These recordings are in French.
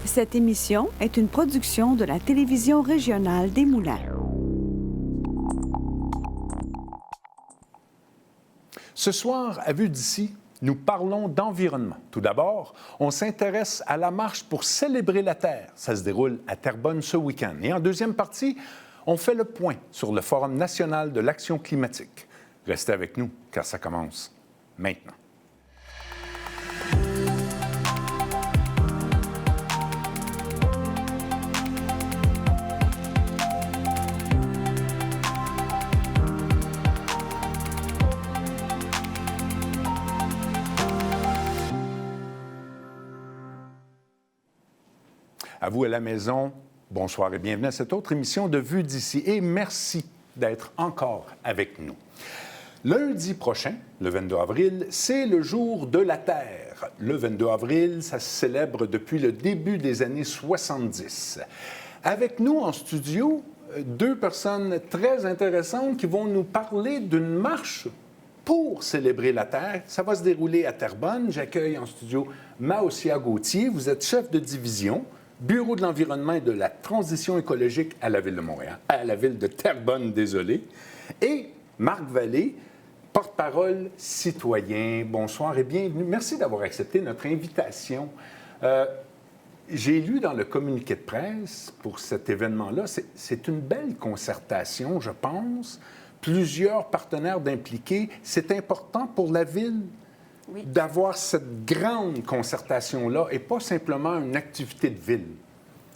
Cette émission est une production de la télévision régionale des Moulins. Ce soir, à Vue d'ici, nous parlons d'environnement. Tout d'abord, on s'intéresse à la marche pour célébrer la Terre. Ça se déroule à Terrebonne ce week-end. Et en deuxième partie, on fait le point sur le Forum national de l'action climatique. Restez avec nous, car ça commence maintenant. À vous à la maison, bonsoir et bienvenue à cette autre émission de Vue d'ici. Et merci d'être encore avec nous. Lundi prochain, le 22 avril, c'est le jour de la Terre. Le 22 avril, ça se célèbre depuis le début des années 70. Avec nous en studio, deux personnes très intéressantes qui vont nous parler d'une marche pour célébrer la Terre. Ça va se dérouler à Terrebonne. J'accueille en studio Maosia Gauthier. Vous êtes chef de division Bureau de l'environnement et de la transition écologique à la Ville de Montréal, à la Ville de Terrebonne, désolé. Et Marc Vallée, porte-parole citoyen. Bonsoir et bienvenue. Merci d'avoir accepté notre invitation. J'ai lu dans le communiqué de presse pour cet événement-là, c'est une belle concertation, je pense. Plusieurs partenaires d'impliquer. C'est important pour la Ville. Oui. D'avoir cette grande concertation-là et pas simplement une activité de ville.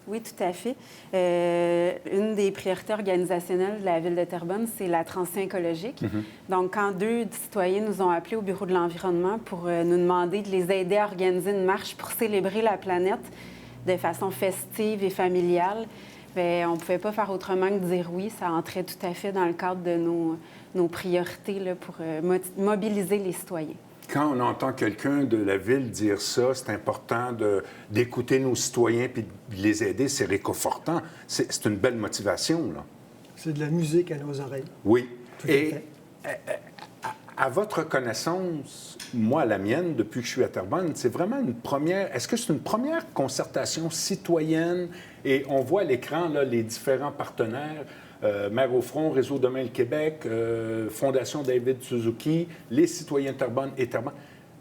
Oui, tout à fait. Une des priorités organisationnelles de la Ville de Terrebonne, c'est la transition écologique. Donc, quand deux citoyens nous ont appelés au Bureau de l'environnement pour nous demander de les aider à organiser une marche pour célébrer la planète de façon festive et familiale, bien, on ne pouvait pas faire autrement que de dire oui. Ça entrait tout à fait dans le cadre de nos priorités là, pour mobiliser les citoyens. Quand on entend quelqu'un de la Ville dire ça, c'est important d'écouter nos citoyens puis de les aider, c'est réconfortant. C'est une belle motivation, là. C'est de la musique à nos oreilles. Oui. Tout à fait. À votre connaissance, moi, à la mienne, depuis que je suis à Terrebonne, c'est vraiment une première... Est-ce que c'est une première concertation citoyenne? Et on voit à l'écran, là, les différents partenaires... Mères au front, Réseau Demain le Québec, Fondation David Suzuki, les citoyens de Terrebonne et Terrebonne.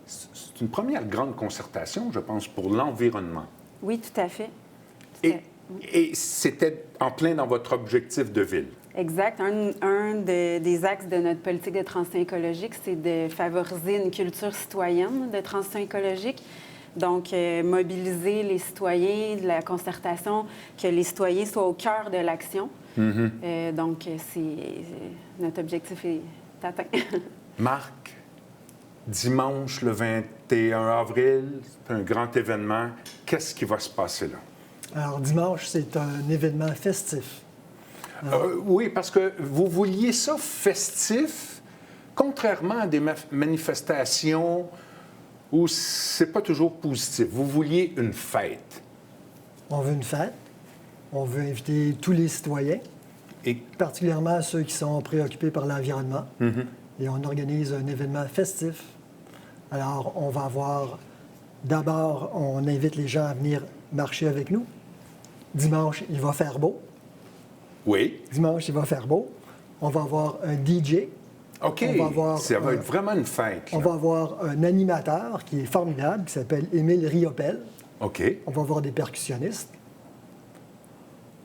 C'est une première grande concertation, je pense, pour l'environnement. Oui, tout à fait. Et c'était en plein dans votre objectif de ville. Exact. Un des axes de notre politique de transition écologique, c'est de favoriser une culture citoyenne de transition écologique. Donc, mobiliser les citoyens, de la concertation, que les citoyens soient au cœur de l'action. Donc, notre objectif est atteint. Marc, dimanche le 21 avril, c'est un grand événement. Qu'est-ce qui va se passer là? Alors, dimanche, c'est un événement festif. Oui, parce que vous vouliez ça festif, contrairement à des manifestations où c'est pas toujours positif. Vous vouliez une fête. On veut une fête. On veut inviter tous les citoyens, et particulièrement ceux qui sont préoccupés par l'environnement. Et on organise un événement festif. Alors, on va avoir... D'abord, on invite les gens à venir marcher avec nous. Dimanche, il va faire beau. Oui. Dimanche, il va faire beau. On va avoir un DJ. OK. Ça va être vraiment une fête. Là. On va avoir un animateur qui est formidable, qui s'appelle Émile Riopel. OK. On va avoir des percussionnistes.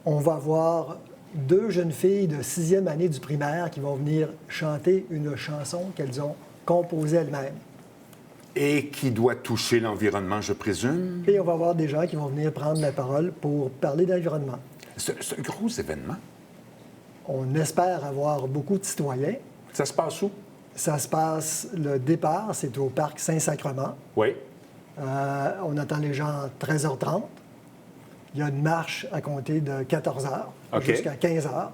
On va avoir deux jeunes filles de 6e année du primaire qui vont venir chanter une chanson qu'elles ont composée elles-mêmes. Et qui doit toucher l'environnement, je présume. Et on va avoir des gens qui vont venir prendre la parole pour parler d'environnement. C'est un gros événement. On espère avoir beaucoup de citoyens. Ça se passe où? Ça se passe, le départ, c'est au parc Saint-Sacrement. Oui. On attend les gens à 13h30. Il y a une marche à compter de 14h jusqu'à 15h.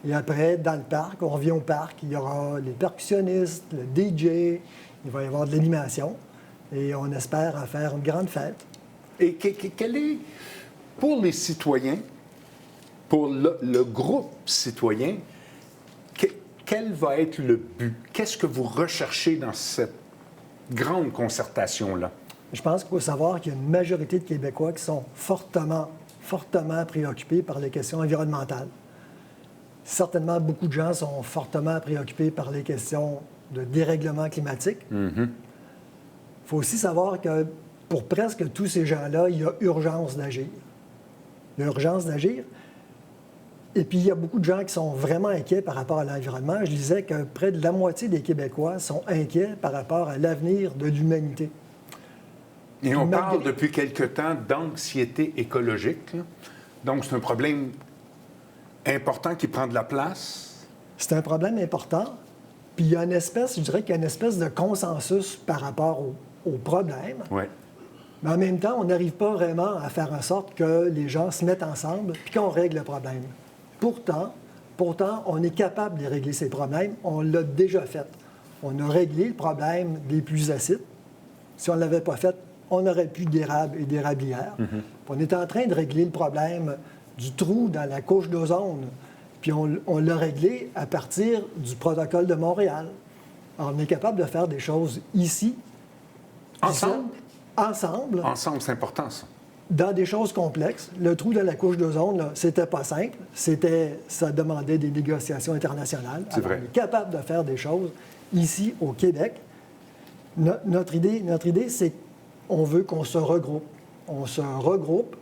Et après, dans le parc, on revient au parc, il y aura les percussionnistes, le DJ, il va y avoir de l'animation. Et on espère faire une grande fête. Et quel est, pour les citoyens, pour le groupe citoyen, quel va être le but? Qu'est-ce que vous recherchez dans cette grande concertation-là? Je pense qu'il faut savoir qu'il y a une majorité de Québécois qui sont fortement préoccupés par les questions environnementales. Certainement, beaucoup de gens sont fortement préoccupés par les questions de dérèglement climatique. Il faut aussi savoir que pour presque tous ces gens-là, il y a urgence d'agir. Il y a urgence d'agir. Et puis, il y a beaucoup de gens qui sont vraiment inquiets par rapport à l'environnement. Je disais que près de la moitié des Québécois sont inquiets par rapport à l'avenir de l'humanité. Et on parle depuis quelque temps d'anxiété écologique, là. Donc, c'est un problème important qui prend de la place. C'est un problème important. Puis il y a une espèce, je dirais qu'il y a une espèce de consensus par rapport au problème. Ouais. Mais en même temps, on n'arrive pas vraiment à faire en sorte que les gens se mettent ensemble puis qu'on règle le problème. Pourtant, on est capable de régler ces problèmes. On l'a déjà fait. On a réglé le problème des pluies acides. Si on ne l'avait pas fait, on n'aurait plus d'érable et d'érablières. On est en train de régler le problème du trou dans la couche d'ozone. Puis on l'a réglé à partir du protocole de Montréal. Alors, on est capable de faire des choses ici. Ensemble? Ensemble. Ensemble, c'est important, ça. Dans des choses complexes. Le trou de la couche d'ozone, là, c'était pas simple. Ça demandait des négociations internationales. C'est vrai. On est capable de faire des choses ici, au Québec. Notre idée, c'est qu'on veut qu'on se regroupe. On se regroupe,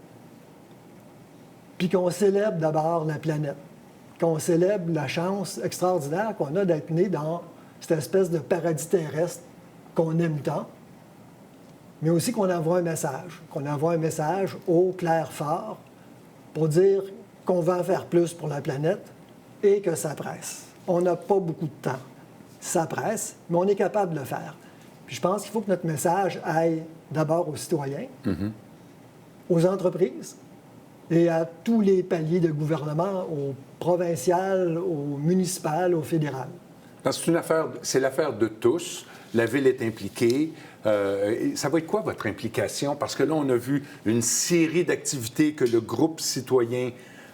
puis qu'on célèbre d'abord la planète, qu'on célèbre la chance extraordinaire qu'on a d'être né dans cette espèce de paradis terrestre qu'on aime tant, mais aussi qu'on envoie un message haut, clair, fort, pour dire qu'on va en faire plus pour la planète et que ça presse. On n'a pas beaucoup de temps. Ça presse, mais on est capable de le faire. Puis je pense qu'il faut que notre message aille d'abord aux citoyens, aux entreprises, et à tous les paliers de gouvernement, au provincial, au municipal, au fédéral. C'est l'affaire de tous. La Ville est impliquée. Ça va être quoi votre implication? Parce que là, on a vu une série d'activités que le groupe citoyen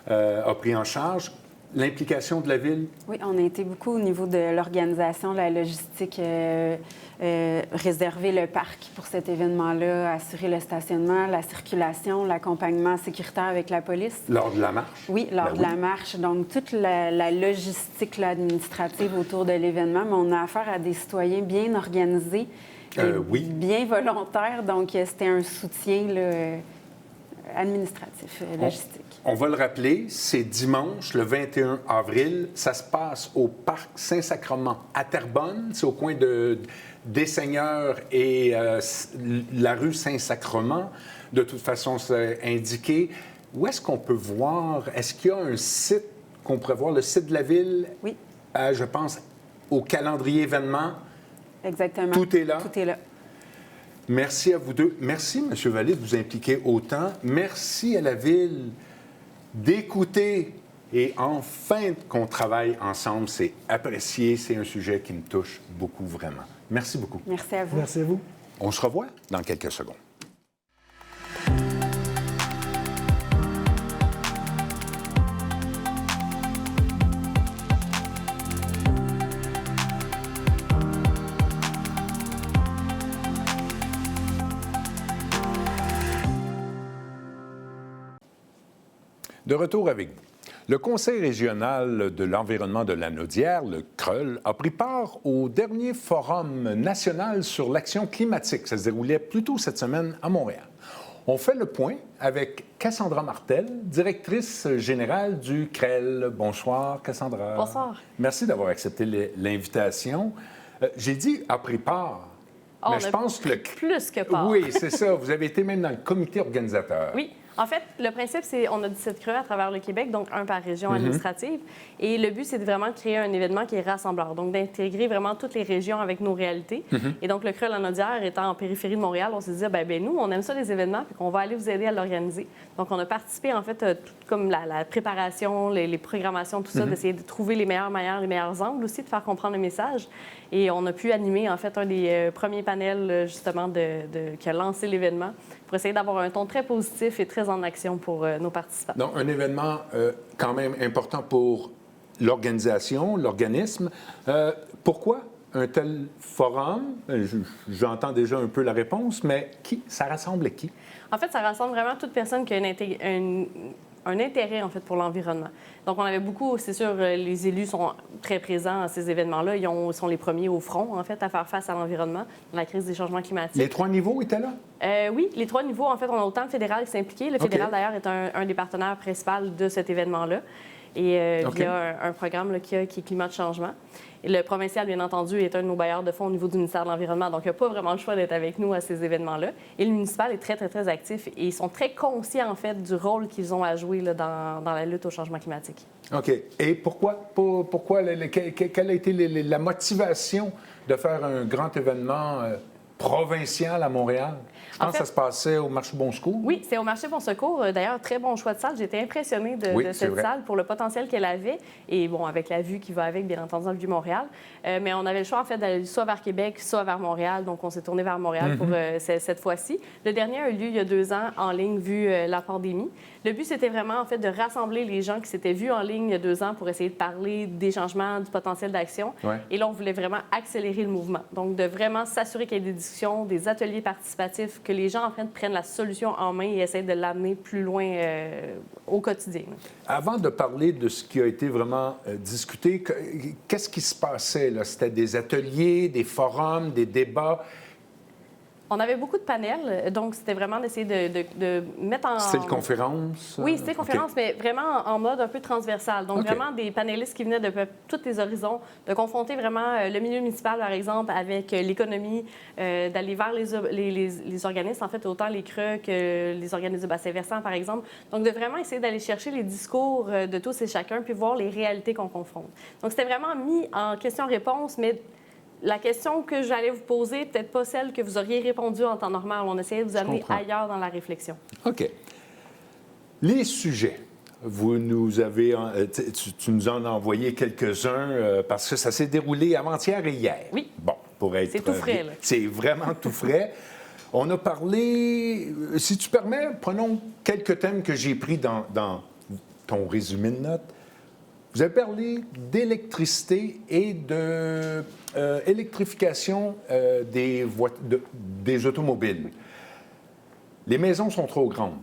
a pris en charge. L'implication de la Ville? Oui, on a été beaucoup au niveau de l'organisation, la logistique, réserver le parc pour cet événement-là, assurer le stationnement, la circulation, l'accompagnement sécuritaire avec la police. Lors de la marche? Oui, lors de la marche. Donc, toute la logistique administrative autour de l'événement, mais on a affaire à des citoyens bien organisés, bien volontaires. Donc, c'était un soutien là, administratif, logistique. On va le rappeler, c'est dimanche, le 21 avril. Ça se passe au Parc Saint-Sacrement à Terrebonne. C'est au coin des Seigneurs et la rue Saint-Sacrement. De toute façon, c'est indiqué. Où est-ce qu'on peut voir? Est-ce qu'il y a un site qu'on pourrait voir, le site de la Ville? Oui. Je pense au calendrier événement. Exactement. Tout est là? Tout est là. Merci à vous deux. Merci, M. Vallée, de vous impliquer autant. Merci à la Ville d'écouter et enfin qu'on travaille ensemble. C'est apprécié. C'est un sujet qui me touche beaucoup, vraiment. Merci beaucoup. Merci à vous. Merci à vous. On se revoit dans quelques secondes. De retour avec vous. Le Conseil régional de l'environnement de Lanaudière, le CREL, a pris part au dernier forum national sur l'action climatique. Ça se déroulait plus tôt cette semaine à Montréal. On fait le point avec Cassandra Martel, directrice générale du CREL. Bonsoir, Cassandra. Bonsoir. Merci d'avoir accepté l'invitation. J'ai dit a pris part. Oh, mais je pense que plus que part. Oui, c'est ça. Vous avez été même dans le comité organisateur. Oui. En fait, le principe, c'est on a 17 CRE à travers le Québec, donc un par région administrative. Et le but, c'est vraiment de créer un événement qui est rassembleur, donc d'intégrer vraiment toutes les régions avec nos réalités. Et donc, le CRE Lanaudière étant en périphérie de Montréal, on s'est dit, ben nous, on aime ça, les événements, puis qu'on va aller vous aider à l'organiser. Donc, on a participé, en fait, tout comme la préparation, les programmations, tout ça, d'essayer de trouver les meilleures manières, les meilleurs angles aussi, de faire comprendre le message. Et on a pu animer, en fait, un des premiers panels, justement, qui a lancé l'événement pour essayer d'avoir un ton très positif et très en action pour nos participants. Donc, un événement quand même important pour l'organisation, l'organisme. Pourquoi un tel forum? J'entends déjà un peu la réponse, mais ça rassemble qui? En fait, ça rassemble vraiment toute personne qui a un intérêt, en fait, pour l'environnement. Donc, on avait beaucoup, c'est sûr, les élus sont très présents à ces événements-là. Ils sont les premiers au front, en fait, à faire face à l'environnement, dans la crise des changements climatiques. Les 3 niveaux étaient là? Oui, les 3 niveaux, en fait, on a autant le fédéral qui s'est impliqué. Le fédéral, d'ailleurs, est un des partenaires principaux de cet événement-là. Et il y a un programme là, qui est Climat de changement. Et le provincial, bien entendu, est un de nos bailleurs de fonds au niveau du ministère de l'Environnement. Donc, il n'y a pas vraiment le choix d'être avec nous à ces événements-là. Et le municipal est très, très, très actif. Et ils sont très conscients, en fait, du rôle qu'ils ont à jouer là, dans la lutte au changement climatique. OK. Et pourquoi quelle a été la motivation de faire un grand événement provincial à Montréal? Je pense que ça se passait au Marché Bon Secours. Oui, c'est au Marché Bon Secours. D'ailleurs, très bon choix de salle. J'étais impressionnée de cette salle pour le potentiel qu'elle avait. Et bon, avec la vue qui va avec, bien entendu, dans le Vieux-Montréal. Mais on avait le choix, en fait, d'aller soit vers Québec, soit vers Montréal. Donc, on s'est tourné vers Montréal pour cette fois-ci. Le dernier a eu lieu il y a 2 ans en ligne, vu la pandémie. Le but, c'était vraiment, en fait, de rassembler les gens qui s'étaient vus en ligne il y a 2 ans pour essayer de parler des changements, du potentiel d'action. Ouais. Et là, on voulait vraiment accélérer le mouvement. Donc, de vraiment s'assurer qu'il y ait des discussions, des ateliers participatifs, que les gens, en fait, prennent la solution en main et essaient de l'amener plus loin au quotidien. Avant de parler de ce qui a été vraiment discuté, qu'est-ce qui se passait, là? C'était des ateliers, des forums, des débats? On avait beaucoup de panels, donc c'était vraiment d'essayer de mettre en... C'était une conférence? Oui, c'était une conférence, mais vraiment en mode un peu transversal. Donc vraiment des panélistes qui venaient de tous les horizons, de confronter vraiment le milieu municipal, par exemple, avec l'économie, d'aller vers les organismes, en fait, autant les CRE que les organismes de bassin versant, par exemple. Donc de vraiment essayer d'aller chercher les discours de tous et chacun, puis voir les réalités qu'on confronte. Donc c'était vraiment mis en question-réponse, mais... La question que j'allais vous poser, peut-être pas celle que vous auriez répondu en temps normal. On essayait de vous amener ailleurs dans la réflexion. OK. Les sujets. Vous nous avez... Tu nous en as envoyé quelques-uns parce que ça s'est déroulé avant-hier et hier. Oui. Bon, pour être... C'est tout frais, là. C'est vraiment tout frais. On a parlé... Si tu permets, prenons quelques thèmes que j'ai pris dans ton résumé de notes. Vous avez parlé d'électricité et de électrification des automobiles. Les maisons sont trop grandes.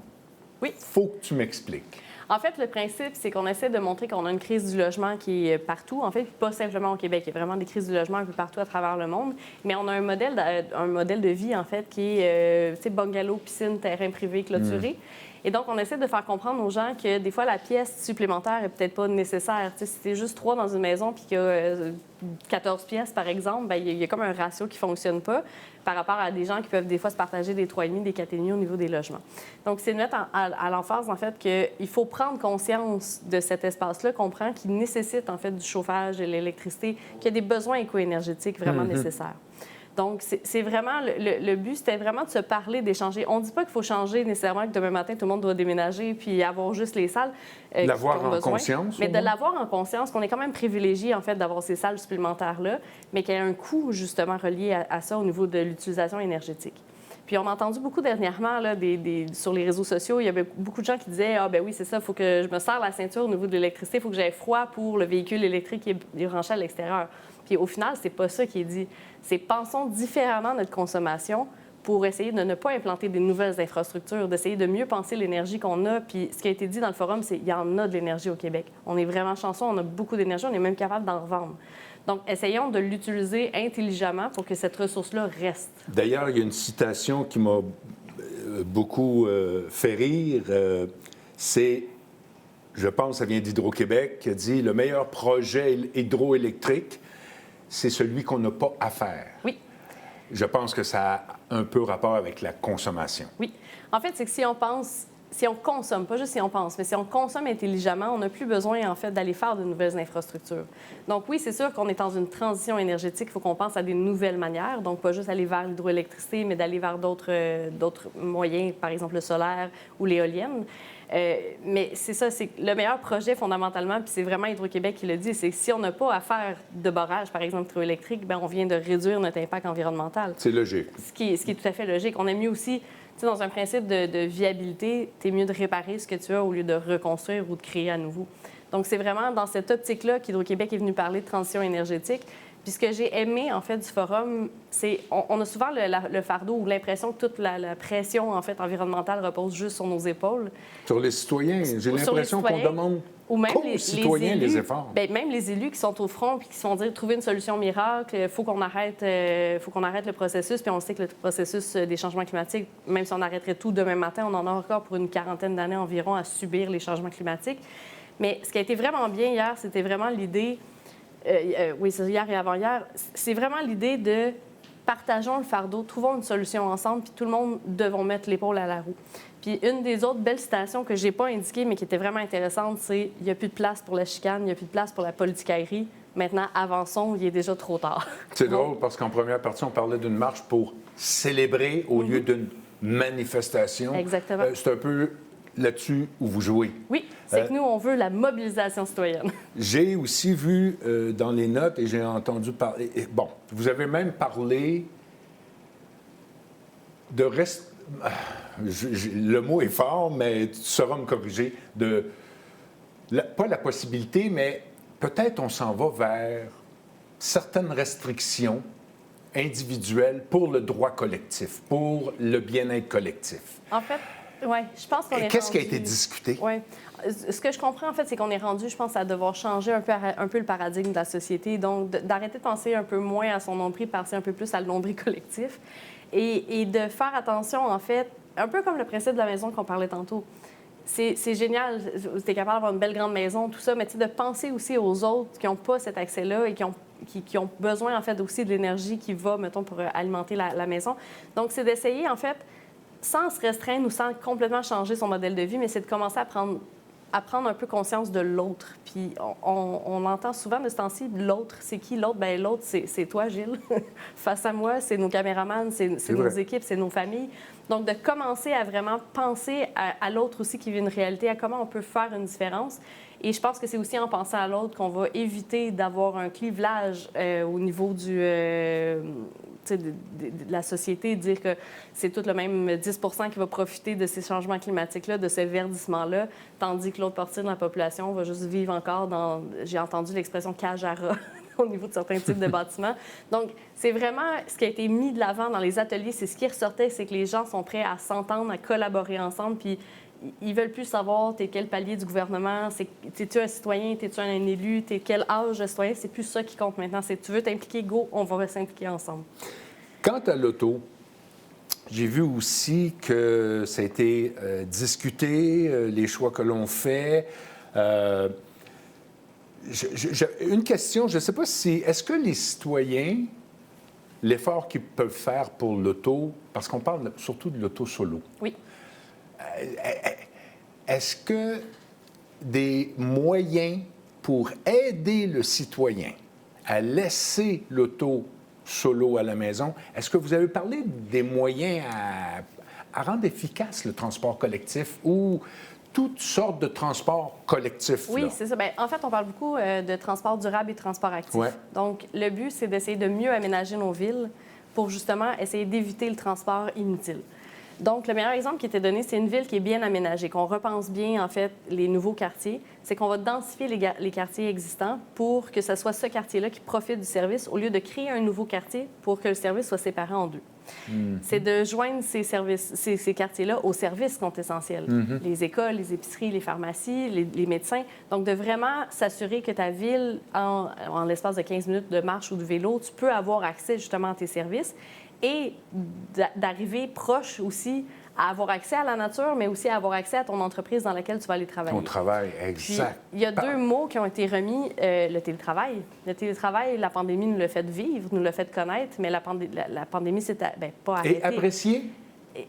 Oui. Il faut que tu m'expliques. En fait, le principe, c'est qu'on essaie de montrer qu'on a une crise du logement qui est partout, en fait, pas simplement au Québec. Il y a vraiment des crises du logement un peu partout à travers le monde. Mais on a un modèle de vie, en fait, qui est bungalow, piscine, terrain privé clôturé. Et donc, on essaie de faire comprendre aux gens que des fois, la pièce supplémentaire est peut-être pas nécessaire. Tu sais, si c'est juste 3 dans une maison puis qu'il y a 14 pièces, par exemple, bien, il y a comme un ratio qui fonctionne pas par rapport à des gens qui peuvent des fois se partager des 3,5, des 4,5 au niveau des logements. Donc, c'est de mettre à l'emphase, en fait, qu'il faut prendre conscience de cet espace-là, comprendre qu'il nécessite, en fait, du chauffage, de l'électricité, qu'il y a des besoins éco-énergétiques vraiment nécessaires. Donc, c'est vraiment... Le but, c'était vraiment de se parler, d'échanger. On ne dit pas qu'il faut changer nécessairement, que demain matin, tout le monde doit déménager puis avoir juste les salles l'avoir en conscience. Mais de l'avoir en conscience, qu'on est quand même privilégié, en fait, d'avoir ces salles supplémentaires-là, mais qu'il y a un coût, justement, relié à ça au niveau de l'utilisation énergétique. Puis on a entendu beaucoup dernièrement, là, sur les réseaux sociaux, il y avait beaucoup de gens qui disaient « Ah, ben oui, c'est ça, il faut que je me serre la ceinture au niveau de l'électricité, il faut que j'aie froid pour le véhicule électrique qui est branché à l'extérieur. » Puis au final, c'est pas ça qui est dit. C'est pensons différemment notre consommation pour essayer de ne pas implanter des nouvelles infrastructures, d'essayer de mieux penser l'énergie qu'on a. Puis ce qui a été dit dans le forum, c'est qu'il y en a de l'énergie au Québec. On est vraiment chanceux, on a beaucoup d'énergie, on est même capable d'en revendre. Donc, essayons de l'utiliser intelligemment pour que cette ressource-là reste. D'ailleurs, il y a une citation qui m'a beaucoup fait rire. C'est, je pense, ça vient d'Hydro-Québec, qui a dit « Le meilleur projet hydroélectrique, c'est celui qu'on n'a pas à faire. » Oui. Je pense que ça a un peu rapport avec la consommation. Oui. En fait, c'est que si on consomme, pas juste si on pense, mais si on consomme intelligemment, on n'a plus besoin, en fait, d'aller faire de nouvelles infrastructures. Donc oui, c'est sûr qu'on est dans une transition énergétique. Il faut qu'on pense à des nouvelles manières. Donc pas juste aller vers l'hydroélectricité, mais d'aller vers d'autres moyens, par exemple le solaire ou l'éolienne. Mais c'est ça, c'est le meilleur projet fondamentalement, puis c'est vraiment Hydro-Québec qui le dit, c'est que si on n'a pas à faire de barrage, par exemple hydroélectrique, bien, on vient de réduire notre impact environnemental. C'est logique. Ce qui est tout à fait logique. On aime mieux aussi, tu sais, dans un principe de viabilité, c'est mieux de réparer ce que tu as au lieu de reconstruire ou de créer à nouveau. Donc c'est vraiment dans cette optique-là qu'Hydro-Québec est venu parler de transition énergétique. Puis ce que j'ai aimé, en fait, du forum, c'est on a souvent le fardeau ou l'impression que toute la pression, en fait, environnementale repose juste sur nos épaules. Sur les citoyens. J'ai l'impression qu'on demande ou même aux citoyens élus, les efforts. Bien, même les élus qui sont au front puis qui se font dire trouver une solution miracle, il faut qu'on arrête le processus. Puis on sait que le processus des changements climatiques, même si on arrêterait tout demain matin, on en a encore pour une quarantaine d'années environ à subir les changements climatiques. Mais ce qui a été vraiment bien hier, c'était vraiment l'idée, oui, c'est hier et avant-hier, c'est vraiment l'idée de partageons le fardeau, trouvons une solution ensemble, puis tout le monde devons mettre l'épaule à la roue. Puis une des autres belles citations que je n'ai pas indiquées, mais qui était vraiment intéressante, c'est « Il n'y a plus de place pour la chicane, il n'y a plus de place pour la politicaillerie. Maintenant, avançons, il est déjà trop tard. » C'est drôle parce qu'en première partie, on parlait d'une marche pour célébrer au lieu d'une manifestation. Exactement. C'est un peu là-dessus où vous jouez. Oui, c'est que nous, on veut la mobilisation citoyenne. J'ai aussi vu dans les notes et j'ai entendu parler... Bon, vous avez même parlé de le mot est fort, mais tu sauras me corriger, pas la possibilité, mais peut-être on s'en va vers certaines restrictions individuelles pour le droit collectif, pour le bien-être collectif. En fait, oui, je pense qu'on est Qu'est-ce qui a été discuté? Oui. Ce que je comprends, en fait, c'est qu'on est rendu, je pense, à devoir changer un peu le paradigme de la société. Donc, d'arrêter de penser un peu moins à son nombril, penser un peu plus à le nombril collectif. Et de faire attention, en fait, un peu comme le principe de la maison qu'on parlait tantôt. C'est génial, tu es capable d'avoir une belle grande maison, tout ça, mais de penser aussi aux autres qui n'ont pas cet accès-là et qui ont besoin, en fait, aussi de l'énergie qui va, mettons, pour alimenter la maison. Donc, c'est d'essayer, en fait, sans se restreindre ou sans complètement changer son modèle de vie, mais c'est de commencer à prendre un peu conscience de l'autre. Puis on entend souvent de ce temps-ci, l'autre, c'est qui l'autre? Bien, l'autre, c'est toi, Gilles. Face à moi, c'est nos caméramans, c'est nos équipes, c'est nos familles. Donc, de commencer à vraiment penser à l'autre aussi qui vit une réalité, à comment on peut faire une différence. Et je pense que c'est aussi en pensant à l'autre qu'on va éviter d'avoir un clivage au niveau de la société, dire que c'est tout le même 10 qui va profiter de ces changements climatiques-là, de ce verdissement-là, tandis que l'autre partie de la population va juste vivre encore dans, j'ai entendu l'expression cage à rats au niveau de certains types de bâtiments. Donc, c'est vraiment ce qui a été mis de l'avant dans les ateliers, c'est ce qui ressortait, c'est que les gens sont prêts à s'entendre, à collaborer ensemble, puis ils veulent plus savoir t'es quel palier du gouvernement, t'es-tu un citoyen, t'es-tu un élu, t'es quel âge de citoyen, c'est plus ça qui compte maintenant. C'est tu veux t'impliquer, go, on va s'impliquer ensemble. Quant à l'auto, j'ai vu aussi que ça a été discuté, les choix que l'on fait. Une question, je ne sais pas si... Est-ce que les citoyens, l'effort qu'ils peuvent faire pour l'auto, parce qu'on parle surtout de l'auto solo. Oui. Est-ce que des moyens pour aider le citoyen à laisser l'auto solo à la maison, est-ce que vous avez parlé des moyens à rendre efficace le transport collectif ou toutes sortes de transports collectifs? Oui, c'est ça. Bien, en fait, on parle beaucoup de transport durable et de transport actif. Ouais. Donc, le but, c'est d'essayer de mieux aménager nos villes pour justement essayer d'éviter le transport inutile. Donc, le meilleur exemple qui était donné, c'est une ville qui est bien aménagée, qu'on repense bien, en fait, les nouveaux quartiers. C'est qu'on va densifier les quartiers existants pour que ce soit ce quartier-là qui profite du service au lieu de créer un nouveau quartier pour que le service soit séparé en deux. C'est de joindre ces quartiers-là aux services qui sont essentiels. Les écoles, les épiceries, les pharmacies, les médecins. Donc, de vraiment s'assurer que ta ville, en l'espace de 15 minutes de marche ou de vélo, tu peux avoir accès justement à tes services et d'arriver proche aussi à avoir accès à la nature, mais aussi à avoir accès à ton entreprise dans laquelle tu vas aller travailler. Ton travail, exact. Puis, il y a deux mots qui ont été remis. Le télétravail. Le télétravail, la pandémie nous l'a fait vivre, nous l'a fait connaître, mais la pandémie, c'est pas arrêté. Et apprécié?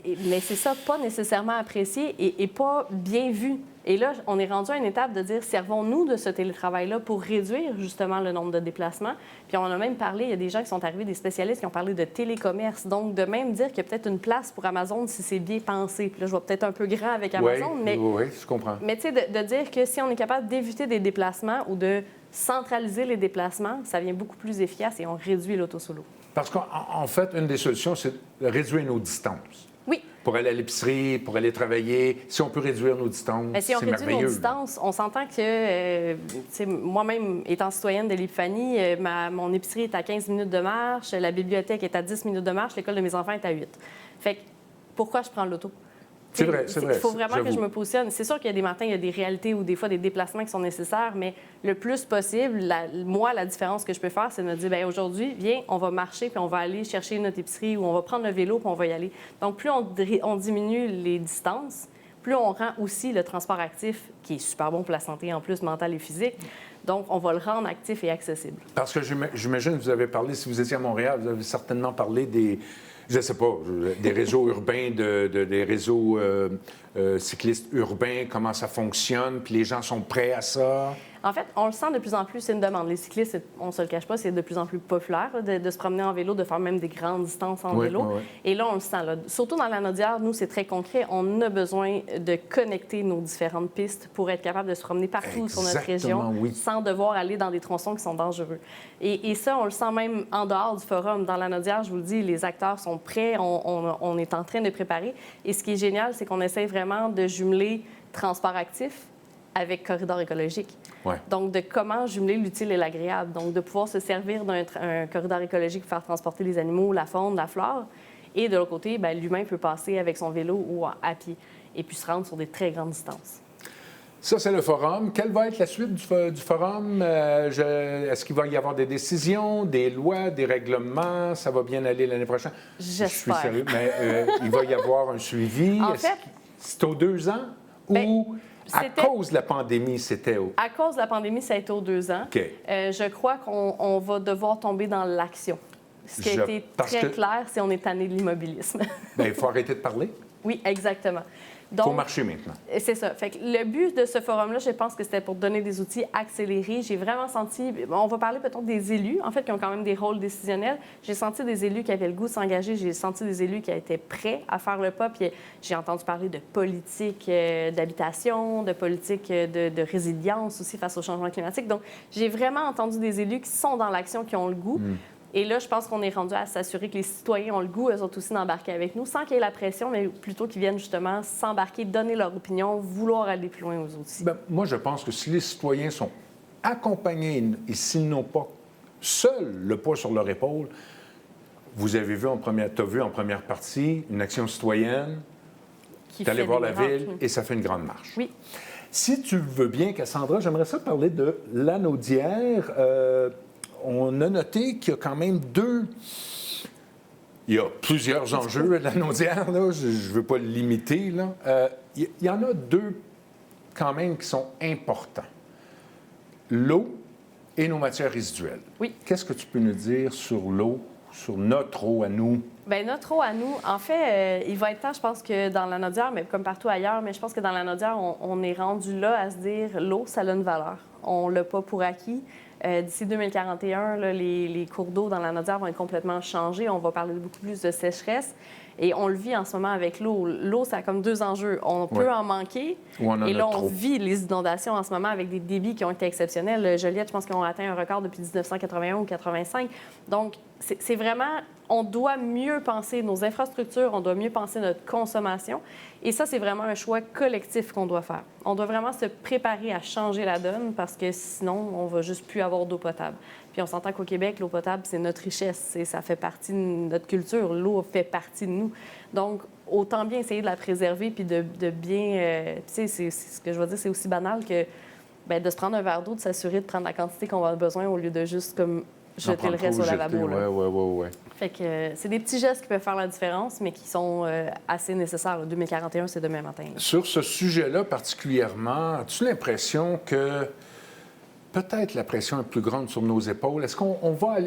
Mais c'est ça, pas nécessairement apprécié et pas bien vu. Et là, on est rendu à une étape de dire, servons-nous de ce télétravail-là pour réduire justement le nombre de déplacements. Puis on a même parlé, il y a des gens qui sont arrivés, des spécialistes qui ont parlé de télécommerce. Donc, de même dire qu'il y a peut-être une place pour Amazon si c'est bien pensé. Puis là, je vais peut-être un peu grand avec Amazon, mais... Oui, je comprends. Mais tu sais, de dire que si on est capable d'éviter des déplacements ou de centraliser les déplacements, ça devient beaucoup plus efficace et on réduit l'auto-solo. Parce qu'en fait, une des solutions, c'est de réduire nos distances. Oui, pour aller à l'épicerie, pour aller travailler. Si on peut réduire nos distances, bien, si on réduit nos merveilleux. distances, on s'entend que, moi-même, étant citoyenne de l'Épiphanie, mon épicerie est à 15 minutes de marche, la bibliothèque est à 10 minutes de marche, l'école de mes enfants est à 8. Fait que, pourquoi je prends l'auto? C'est vrai, c'est vrai. Il faut vraiment que j'avoue. je me positionne. C'est sûr qu'il y a des matins, il y a des réalités ou des fois des déplacements qui sont nécessaires, mais le plus possible, la différence que je peux faire, c'est de me dire, bien, aujourd'hui, viens, on va marcher, puis on va aller chercher notre épicerie ou on va prendre le vélo, puis on va y aller. Donc, plus on diminue les distances, plus on rend aussi le transport actif, qui est super bon pour la santé en plus, mentale et physique. Donc, on va le rendre actif et accessible. Parce que j'imagine que vous avez parlé, si vous étiez à Montréal, vous avez certainement parlé des... Je ne sais pas, des réseaux urbains, des réseaux cyclistes urbains, comment ça fonctionne, puis les gens sont prêts à ça. En fait, on le sent de plus en plus, c'est une demande. Les cyclistes, on ne se le cache pas, c'est de plus en plus populaire de se promener en vélo, de faire même des grandes distances en vélo. Oui. Et là, on le sent. Là. Surtout dans la Naudière, nous, c'est très concret. On a besoin de connecter nos différentes pistes pour être capable de se promener partout sur notre région sans devoir aller dans des tronçons qui sont dangereux. Et ça, on le sent même en dehors du forum. Dans la Naudière, je vous le dis, les acteurs sont prêts, on est en train de préparer. Et ce qui est génial, c'est qu'on essaie vraiment de jumeler transport actif avec corridor écologique. Ouais. Donc, de comment jumeler l'utile et l'agréable. Donc, de pouvoir se servir d'un corridor écologique pour faire transporter les animaux, la faune, la flore. Et de l'autre côté, bien, l'humain peut passer avec son vélo ou à pied et puis se rendre sur des très grandes distances. Ça, c'est le forum. Quelle va être la suite du forum? Est-ce qu'il va y avoir des décisions, des lois, des règlements? Ça va bien aller l'année prochaine? J'espère. Je suis sérieux, mais il va y avoir un suivi. En fait, c'est aux 2 ans ou à cause de la pandémie, c'était au... À cause de la pandémie, ça a été aux 2 ans. OK. Je crois qu'on va devoir tomber dans l'action. Ce qui a été très clair, c'est qu'on est tanné de l'immobilisme. Bien, il faut arrêter de parler. Oui, exactement. Il faut marcher maintenant. C'est ça. Fait que le but de ce forum-là, je pense que c'était pour donner des outils accélérés. J'ai vraiment senti... On va parler peut-être des élus, en fait, qui ont quand même des rôles décisionnels. J'ai senti des élus qui avaient le goût de s'engager. J'ai senti des élus qui étaient prêts à faire le pas. Puis j'ai entendu parler de politique d'habitation, de politique de résilience aussi face au changement climatique. Donc, j'ai vraiment entendu des élus qui sont dans l'action, qui ont le goût. Et là, je pense qu'on est rendu à s'assurer que les citoyens ont le goût, eux autres aussi, d'embarquer avec nous, sans qu'il y ait la pression, mais plutôt qu'ils viennent justement s'embarquer, donner leur opinion, vouloir aller plus loin aux outils. Bien, moi, je pense que si les citoyens sont accompagnés et s'ils n'ont pas seuls le poids sur leur épaule, vous avez vu t'as vu en première partie une action citoyenne, tu es allé voir la ville et ça fait une grande marche. Oui. Si tu veux bien, Cassandra, j'aimerais ça parler de la Naudière. On a noté qu'il y a quand même il y a plusieurs enjeux à la Naudière, là. Je ne veux pas le limiter, là. Il y en a 2 quand même qui sont importants. L'eau et nos matières résiduelles. Oui. Qu'est-ce que tu peux nous dire sur l'eau, sur notre eau à nous? Bien, notre eau à nous, en fait, il va être temps, je pense que dans la Naudière, mais comme partout ailleurs, mais je pense que dans la Naudière, on est rendu là à se dire l'eau, ça a une valeur. On ne l'a pas pour acquis. D'ici 2041, là, les cours d'eau dans la Naudière vont être complètement changés. On va parler beaucoup plus de sécheresse. Et on le vit en ce moment avec l'eau. L'eau, ça a comme 2 enjeux. On peut en manquer. Et là, on vit les inondations en ce moment avec des débits qui ont été exceptionnels. Joliette, je pense qu'ils ont atteint un record depuis 1981 ou 85. Donc, c'est vraiment... On doit mieux penser nos infrastructures, on doit mieux penser notre consommation. Et ça, c'est vraiment un choix collectif qu'on doit faire. On doit vraiment se préparer à changer la donne parce que sinon, on va juste plus avoir d'eau potable. Puis on s'entend qu'au Québec, l'eau potable, c'est notre richesse. Ça fait partie de notre culture. L'eau fait partie de nous. Donc, autant bien essayer de la préserver puis de bien... tu sais, c'est ce que je veux dire, c'est aussi banal que bien, de se prendre un verre d'eau, de s'assurer de prendre la quantité qu'on va avoir besoin au lieu de juste comme jeter le reste au lavabo. Oui. Fait que c'est des petits gestes qui peuvent faire la différence, mais qui sont assez nécessaires. 2041, c'est demain matin. Sur ce sujet-là particulièrement, as-tu l'impression que peut-être la pression est plus grande sur nos épaules? Est-ce qu'on va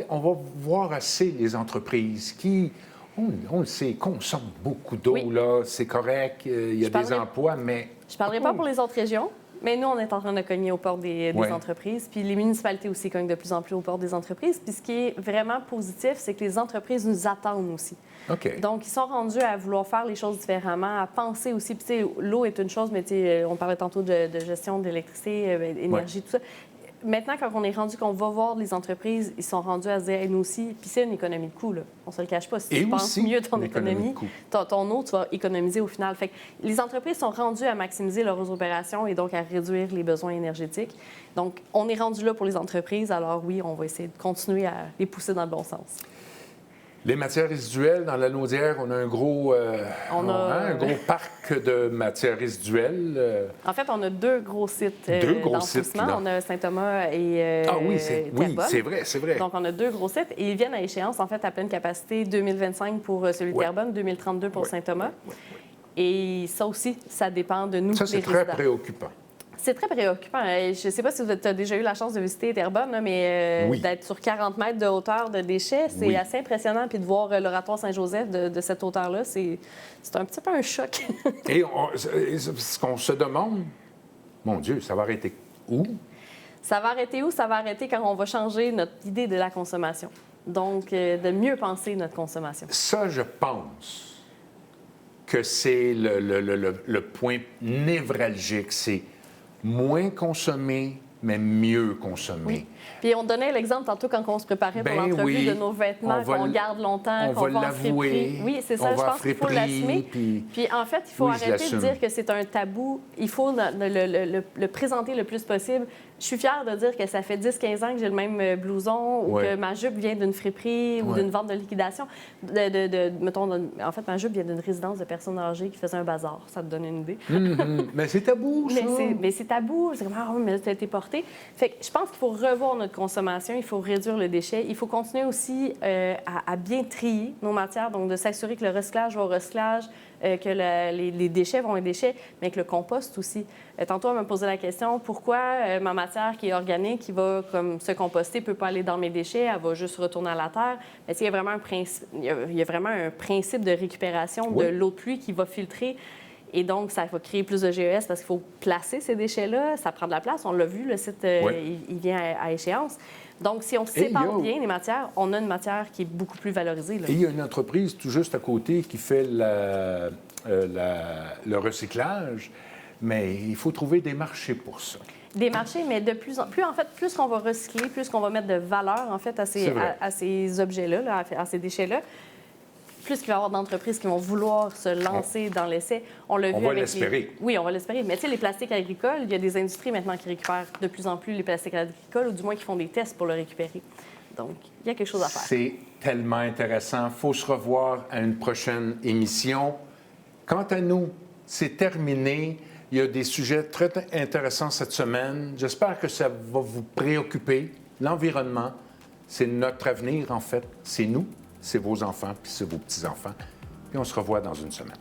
voir assez les entreprises qui, on le sait, consomment beaucoup d'eau, là, c'est correct, il y a des emplois, mais... Je ne parlerai pas pour les autres régions. Mais nous, on est en train de cogner aux portes des entreprises. Puis les municipalités aussi cognent de plus en plus aux portes des entreprises. Puis ce qui est vraiment positif, c'est que les entreprises nous attendent aussi. OK. Donc, ils sont rendus à vouloir faire les choses différemment, à penser aussi. Puis, tu sais, l'eau est une chose, mais tu sais, on parlait tantôt de gestion d'électricité, énergie, tout ça. maintenant, quand on est rendu qu'on va voir les entreprises, ils sont rendus à se dire, hey, nous aussi, puis c'est une économie de coût, là. On se le cache pas. Si tu penses mieux ton économie, ton eau, tu vas économiser au final. Fait que les entreprises sont rendues à maximiser leurs opérations et donc à réduire les besoins énergétiques. Donc, on est rendu là pour les entreprises, alors oui, on va essayer de continuer à les pousser dans le bon sens. Les matières résiduelles, dans la Naudière, on a un gros, un gros parc de matières résiduelles. En fait, on a 2 gros sites d'enfouissement. On a Saint-Thomas et Terrebonne. C'est vrai. Donc, on a 2 gros sites et ils viennent à échéance, en fait, à pleine capacité 2025 pour celui de Terrebonne, 2032 pour Saint-Thomas. Et ça aussi, ça dépend de nous, ça, c'est les résidents. très préoccupant. C'est très préoccupant. Je ne sais pas si tu as déjà eu la chance de visiter Terrebonne, mais d'être sur 40 mètres de hauteur de déchets, c'est assez impressionnant. Puis de voir l'oratoire Saint-Joseph de cette hauteur-là, c'est un petit peu un choc. Et ce qu'on se demande, mon Dieu, ça va arrêter où? Ça va arrêter où? Ça va arrêter quand on va changer notre idée de la consommation. Donc, de mieux penser notre consommation. Ça, je pense que c'est le point névralgique. C'est moins consommer, mais mieux consommer. Oui. Puis on donnait l'exemple tantôt quand on se préparait pour l'entrevue de nos vêtements qu'on garde longtemps, qu'on va en friperie. Oui, c'est ça, je pense qu'il faut l'assumer. Puis en fait, il faut arrêter de dire que c'est un tabou. Il faut le présenter le plus possible. Je suis fière de dire que ça fait 10-15 ans que j'ai le même blouson ou que ma jupe vient d'une friperie ou d'une vente de liquidation. En fait, ma jupe vient d'une résidence de personnes âgées qui faisait un bazar. Ça te donne une idée. Mais c'est tabou, ça. Mais c'est tabou. C'est comme, mais ça a été porté. Fait que je pense qu'il faut revoir notre consommation. Il faut réduire le déchet. Il faut continuer aussi à bien trier nos matières, donc de s'assurer que le recyclage va au recyclage, que les déchets vont aux déchets, mais que le compost aussi. Tantôt, elle m'a posé la question, pourquoi ma matière qui est organique, qui va comme se composter, ne peut pas aller dans mes déchets, elle va juste retourner à la terre? Mais il y a vraiment un principe de récupération de l'eau de pluie qui va filtrer. Et donc, ça va créer plus de GES parce qu'il faut placer ces déchets-là. Ça prend de la place. On l'a vu, le site, il vient à échéance. Donc, si on sépare bien les matières, on a une matière qui est beaucoup plus valorisée. Là. Et il y a une entreprise tout juste à côté qui fait le recyclage, mais il faut trouver des marchés pour ça. Des marchés, mais de plus en plus, en fait, plus qu'on va recycler, plus qu'on va mettre de valeur, en fait, à ces objets-là, à ces déchets-là, plus qu'il va y avoir d'entreprises qui vont vouloir se lancer dans l'essai. On l'a vu avec l'espérer. Oui, on va l'espérer. Mais tu sais, les plastiques agricoles, il y a des industries maintenant qui récupèrent de plus en plus les plastiques agricoles, ou du moins qui font des tests pour le récupérer. Donc, il y a quelque chose à faire. C'est tellement intéressant. Il faut se revoir à une prochaine émission. Quant à nous, c'est terminé. Il y a des sujets très intéressants cette semaine. J'espère que ça va vous préoccuper. L'environnement, c'est notre avenir, en fait. C'est nous. C'est vos enfants, puis c'est vos petits-enfants. Puis on se revoit dans une semaine.